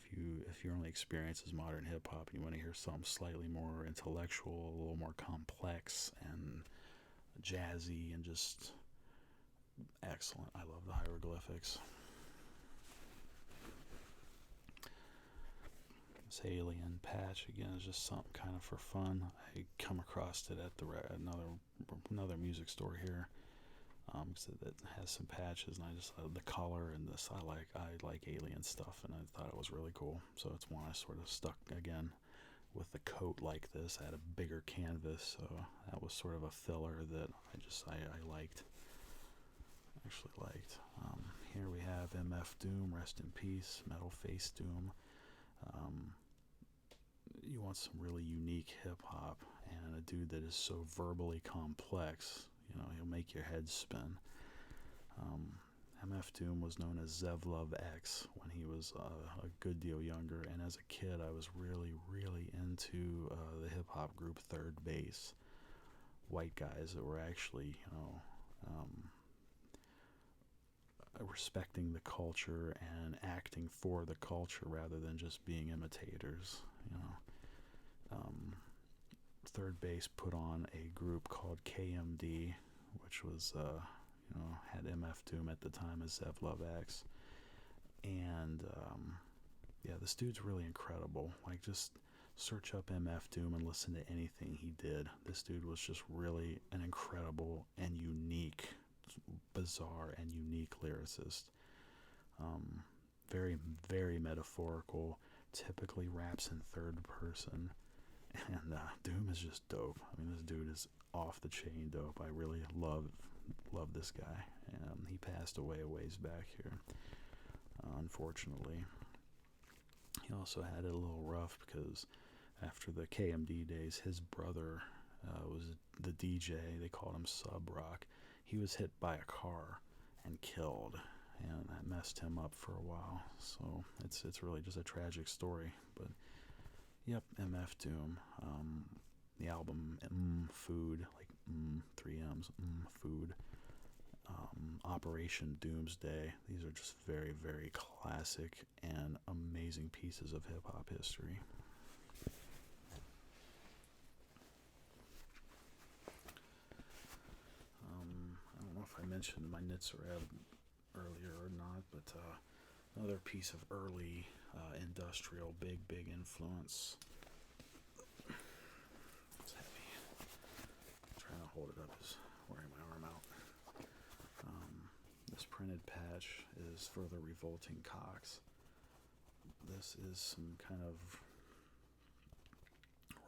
if your only experience is modern hip hop and you want to hear something slightly more intellectual, a little more complex and jazzy and just excellent. I love the Hieroglyphics. This Alien patch again is just something kind of for fun. I come across it at another music store here, because it has some patches, and I just the color and this. I like alien stuff, and I thought it was really cool. So it's one I sort of stuck again with the coat like this. I had a bigger canvas, so that was sort of a filler that I liked. Actually liked. Here we have MF Doom, rest in peace, Metal Face Doom. You want some really unique hip hop and a dude that is so verbally complex. You know, he'll make your head spin. MF Doom was known as Zevlov X when he was a good deal younger, and as a kid, I was really, really into the hip hop group Third Base. White guys that were actually, respecting the culture and acting for the culture rather than just being imitators. Third Base put on a group called KMD, which was had MF Doom at the time as Zevlov X, and this dude's really incredible. Like, just search up MF Doom and listen to anything he did. This dude was just really an incredible and unique, bizarre and unique lyricist. Very, very metaphorical, typically raps in third person, and Doom is just dope. I mean, this dude is off the chain dope. I really love this guy. He passed away a ways back here, unfortunately. He also had it a little rough because after the KMD days, his brother was the DJ. They called him Sub Rock. He was hit by a car and killed, and that messed him up for a while. So it's really just a tragic story. But yep, MF Doom. The album Food, like 3 M's, Food. Operation Doomsday. These are just very, very classic and amazing pieces of hip hop history. I don't know if I mentioned my Nitzareb earlier or not, but another piece of early industrial, big influence. It's heavy. I'm trying to hold it up is wearing my arm out. This printed patch is for the Revolting Cocks. This is some kind of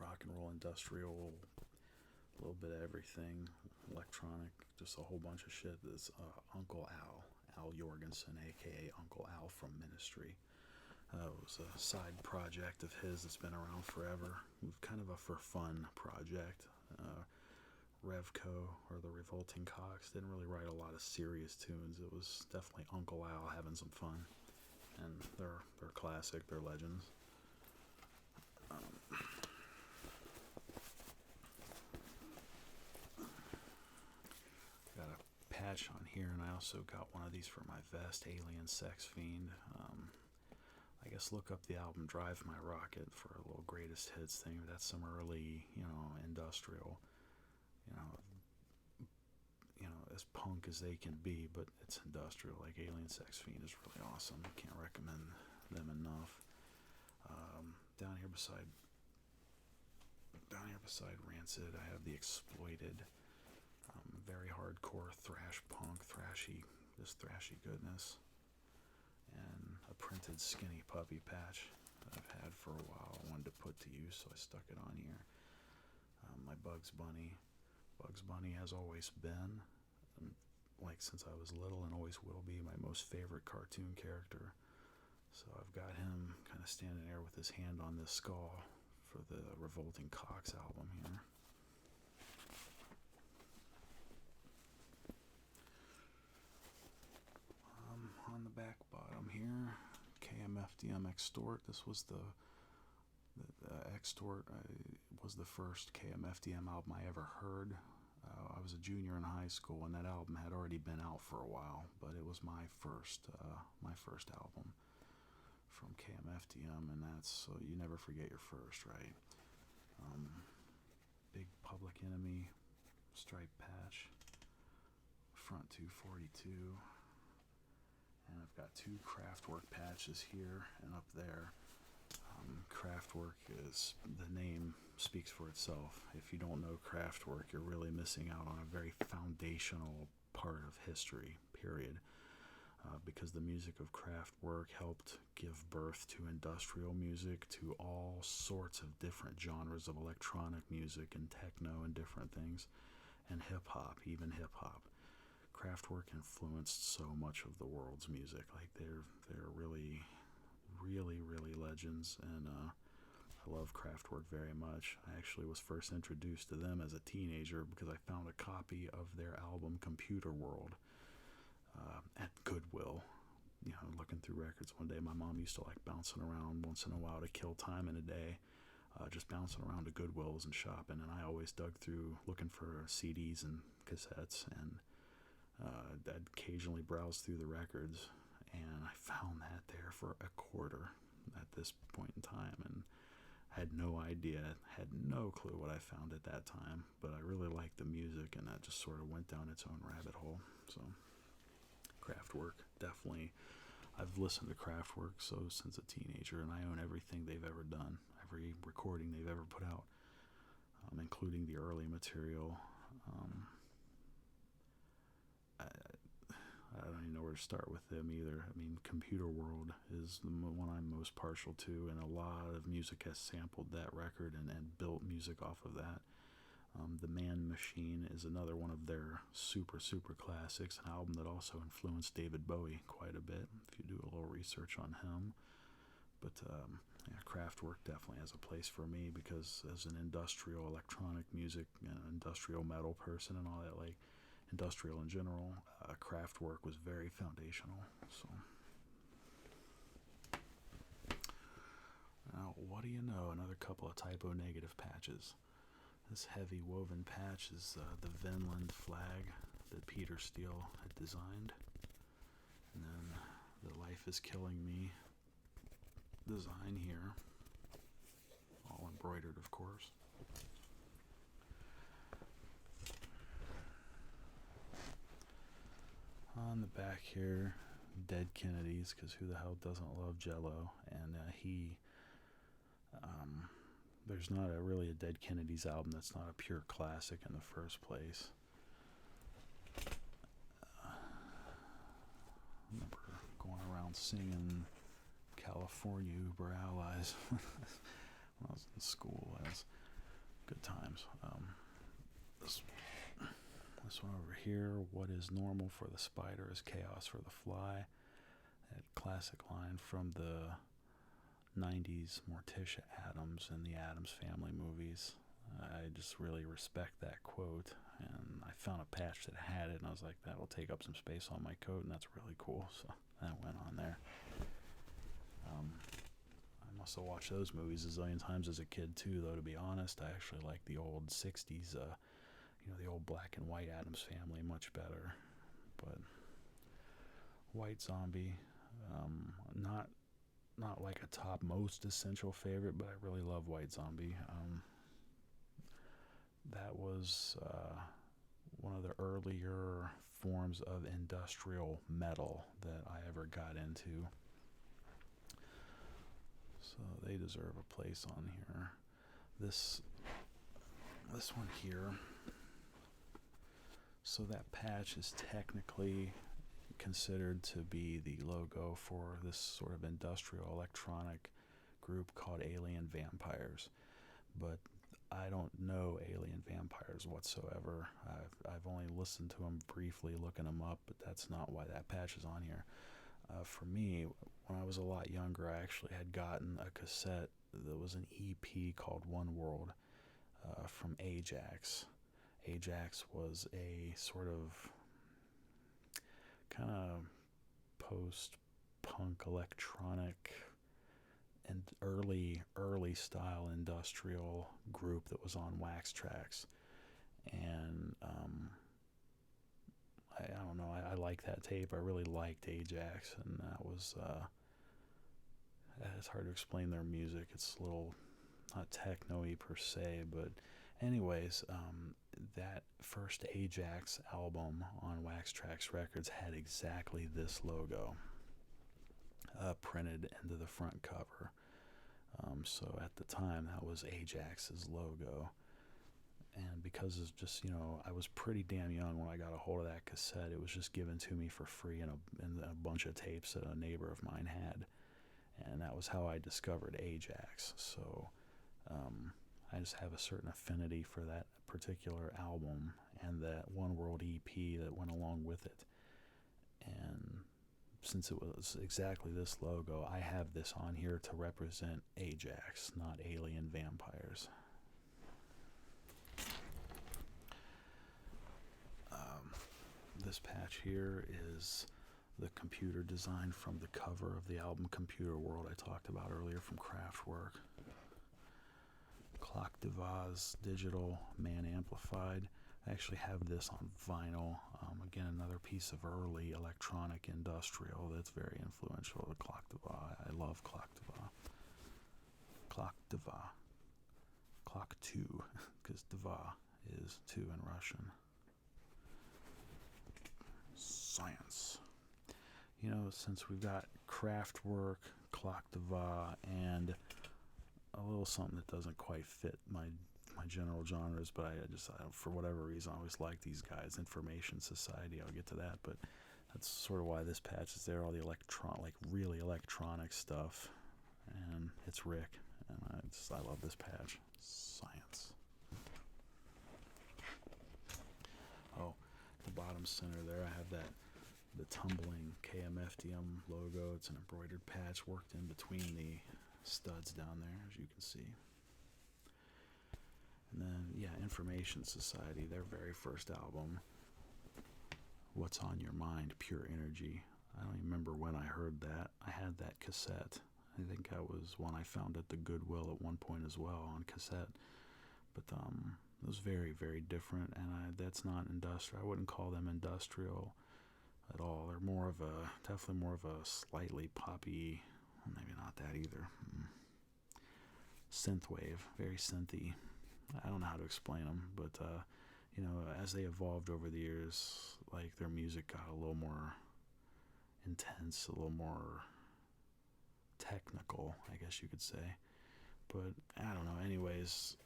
rock and roll industrial, a little bit of everything, electronic, just a whole bunch of shit. This Uncle Al Jorgensen, aka Uncle Al from Ministry. It was a side project of his that's been around forever. It was kind of a for fun project. Revco, or the Revolting Cocks, didn't really write a lot of serious tunes. It was definitely Uncle Al having some fun, and they're classic, they're legends. Got a patch on here, and I also got one of these for my vest, Alien Sex Fiend. I guess look up the album Drive My Rocket for a little greatest hits thing. That's some early, industrial. As punk as they can be, but it's industrial. Like Alien Sex Fiend is really awesome. Can't recommend them enough. Down here beside Rancid, I have the Exploited, very hardcore thrash punk, thrashy goodness, and a printed Skinny Puppy patch that I've had for a while. I wanted to put to use, so I stuck it on here. My Bugs Bunny has always been, like since I was little, and always will be, my most favorite cartoon character. So I've got him kind of standing there with his hand on this skull for the Revolting Cocks album here. On the back bottom here, KMFDM Extort. This was the Extort was the first KMFDM album I ever heard. I was a junior in high school, and that album had already been out for a while, but it was my first album from KMFDM, and that's so you never forget your first, right? Big Public Enemy stripe patch, front 242, and I've got 2 Kraftwerk patches here and up there. Kraftwerk is, the name speaks for itself. If you don't know Kraftwerk, you're really missing out on a very foundational part of history, period. Because the music of Kraftwerk helped give birth to industrial music, to all sorts of different genres of electronic music and techno and different things, and hip-hop, even hip-hop. Kraftwerk influenced so much of the world's music. Like, they're really legends, and I love Kraftwerk very much. I actually was first introduced to them as a teenager because I found a copy of their album Computer World at Goodwill. You know, looking through records one day, my mom used to like bouncing around once in a while to kill time in a day, just bouncing around to Goodwills and shopping, and I always dug through looking for CDs and cassettes, and I'd occasionally browse through the records, and I found that there for $0.25 at this point in time, and I had no idea, had no clue what I found at that time, but I really liked the music, and that just sort of went down its own rabbit hole. So Kraftwerk, definitely. I've listened to Kraftwerk since a teenager, and I own everything they've ever done, every recording they've ever put out, including the early material. I don't even know where to start with them either. I mean, Computer World is the one I'm most partial to, and a lot of music has sampled that record and built music off of that. The Man Machine is another one of their super, super classics, an album that also influenced David Bowie quite a bit, if you do a little research on him. But yeah, Kraftwerk definitely has a place for me because as an industrial electronic music, industrial metal person and all that, like industrial in general, Kraftwerk was very foundational. So now, what do you know? Another couple of typo negative patches. This heavy woven patch is the Vinland flag that Peter Steele had designed. And then the Life is Killing Me design here. All embroidered, of course. On the back here, Dead Kennedys, because who the hell doesn't love Jello? And there's not really a Dead Kennedys album that's not a pure classic in the first place. I remember going around singing California Uber Allies when I was in school. That was good times. This one over here, what is normal for the spider is chaos for the fly. That classic line from the 90s Morticia Addams and the Addams Family movies. I just really respect that quote, and I found a patch that had it, and I was like, that'll take up some space on my coat, and that's really cool, so that went on there. I must have watched those movies a zillion times as a kid too, though, to be honest. I actually like the old 60s, the old black and white Addams Family much better. But White Zombie, not like a top most essential favorite, but I really love White Zombie. That was one of the earlier forms of industrial metal that I ever got into. So they deserve a place on here. This one here. So that patch is technically considered to be the logo for this sort of industrial electronic group called Alien Vampires, but I don't know Alien Vampires whatsoever. I've only listened to them briefly, looking them up, but that's not why that patch is on here. For me, when I was a lot younger, I actually had gotten a cassette that was an EP called One World from Ajax. Ajax was a sort of kind of post-punk electronic and early style industrial group that was on Wax Trax, and I don't know, I like that tape. I really liked Ajax, and that was it's hard to explain their music. It's a little not techno-y per se, but anyways, that first Ajax album on Wax Trax Records had exactly this logo printed into the front cover. So at the time, that was Ajax's logo. And because it's just, I was pretty damn young when I got a hold of that cassette. It was just given to me for free in a bunch of tapes that a neighbor of mine had. And that was how I discovered Ajax. So I just have a certain affinity for that particular album and that One World EP that went along with it. And since it was exactly this logo, I have this on here to represent Ajax, not alien vampires. This patch here is the computer design from the cover of the album Computer World I talked about earlier from Kraftwerk. Clock de Vase Digital Man Amplified. I actually have this on vinyl. Again, another piece of early electronic industrial that's very influential. The Clock de Vase. I love Clock de Vase. Clock de Vase. Clock 2, because Deva is 2 in Russian. Science. You know, since we've got Kraftwerk, Clock de Vase, and a little something that doesn't quite fit my general genres, but I for whatever reason, I always like these guys. Information Society, I'll get to that, but that's sort of why this patch is there. All the really electronic stuff, and it's Rick, and I love this patch. Science. Oh, the bottom center there, I have the tumbling KMFDM logo. It's an embroidered patch worked in between the studs down there, as you can see. And then, yeah, Information Society, their very first album, What's on Your Mind, Pure Energy. I don't even remember when I heard that. I had that cassette. I think that was one I found at the Goodwill at one point as well on cassette. But it was very, very different, and that's not industrial. I wouldn't call them industrial at all. They're definitely more of a slightly poppy, well, maybe not that either. Synthwave, very synthy. I don't know how to explain them, but you know, as they evolved over the years, like their music got a little more intense, a little more technical, I guess you could say. But I don't know. Anyways,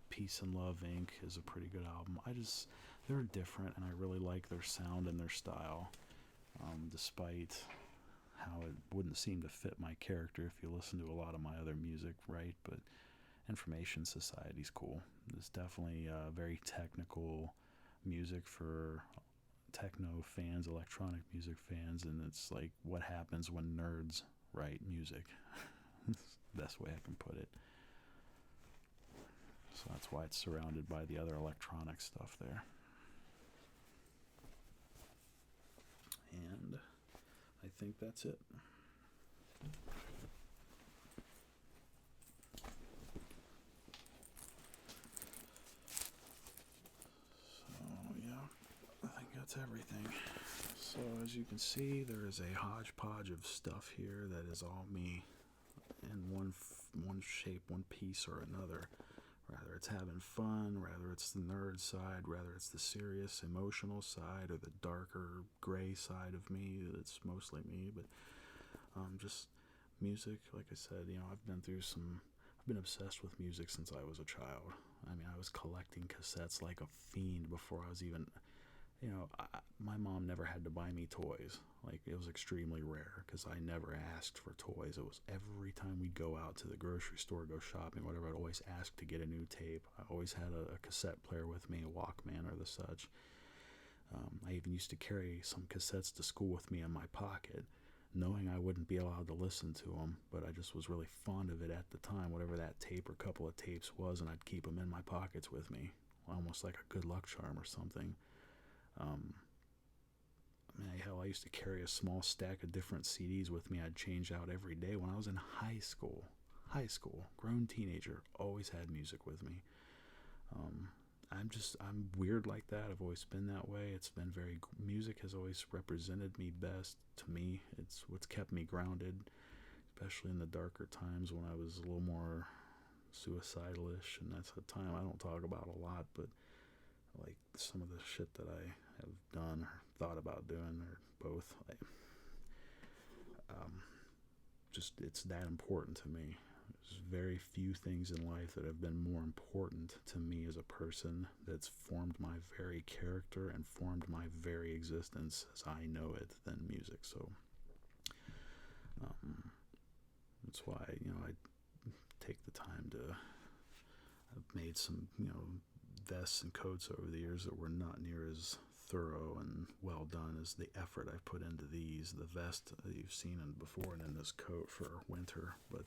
Peace and Love Inc. is a pretty good album. They're different, and I really like their sound and their style, despite how it wouldn't seem to fit my character if you listen to a lot of my other music, right? But Information Society's cool. It's definitely very technical music for techno fans, electronic music fans, and it's like what happens when nerds write music. That's the best way I can put it. So that's why it's surrounded by the other electronic stuff there. And I think that's it. That's everything. So as you can see, there is a hodgepodge of stuff here that is all me in one shape, one piece or another. Rather it's having fun, rather it's the nerd side, rather it's the serious emotional side, or the darker gray side of me that's mostly me. But just music, like I said, you know, I've been obsessed with music since I was a child. I mean, I was collecting cassettes like a fiend before I was even... You know, my mom never had to buy me toys. Like, it was extremely rare because I never asked for toys. It was every time we'd go out to the grocery store, go shopping, whatever, I'd always ask to get a new tape. I always had a cassette player with me, a Walkman or the such. I even used to carry some cassettes to school with me in my pocket, knowing I wouldn't be allowed to listen to them, but I just was really fond of it at the time, whatever that tape or couple of tapes was, and I'd keep them in my pockets with me, almost like a good luck charm or something. I used to carry a small stack of different CDs with me. I'd change out every day when I was in high school, grown teenager, always had music with me. I'm weird like that. I've always been that way. Music has always represented me best to me. It's what's kept me grounded, especially in the darker times when I was a little more suicidal-ish, and that's a time I don't talk about a lot, but like some of the shit that I have done or thought about doing, or both, it's that important to me. There's very few things in life that have been more important to me as a person, that's formed my very character and formed my very existence as I know it, than music. So that's why, you know, I take the time to... I've made some, you know, vests and coats over the years that were not near as thorough and well done as the effort I've put into these. The vest you've seen in before and in this coat for winter, but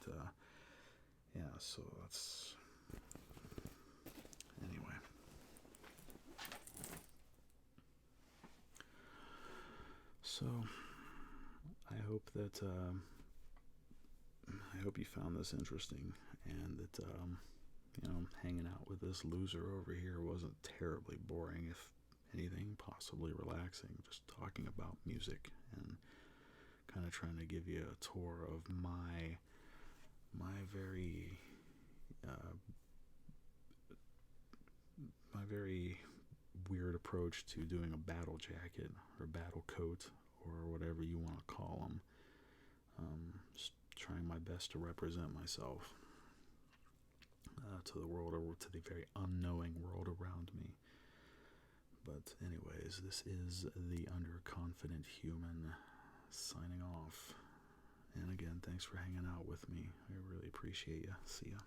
yeah, so that's anyway. So I hope that I hope you found this interesting, and that hanging out with this loser over here wasn't terribly boring. If anything, possibly relaxing. Just talking about music and kind of trying to give you a tour of my very weird approach to doing a battle jacket or battle coat or whatever you want to call them. Just trying my best to represent myself to the world, or to the very unknowing world around me. But anyways, this is the Underconfident Human signing off. And again, thanks for hanging out with me. I really appreciate you. See ya.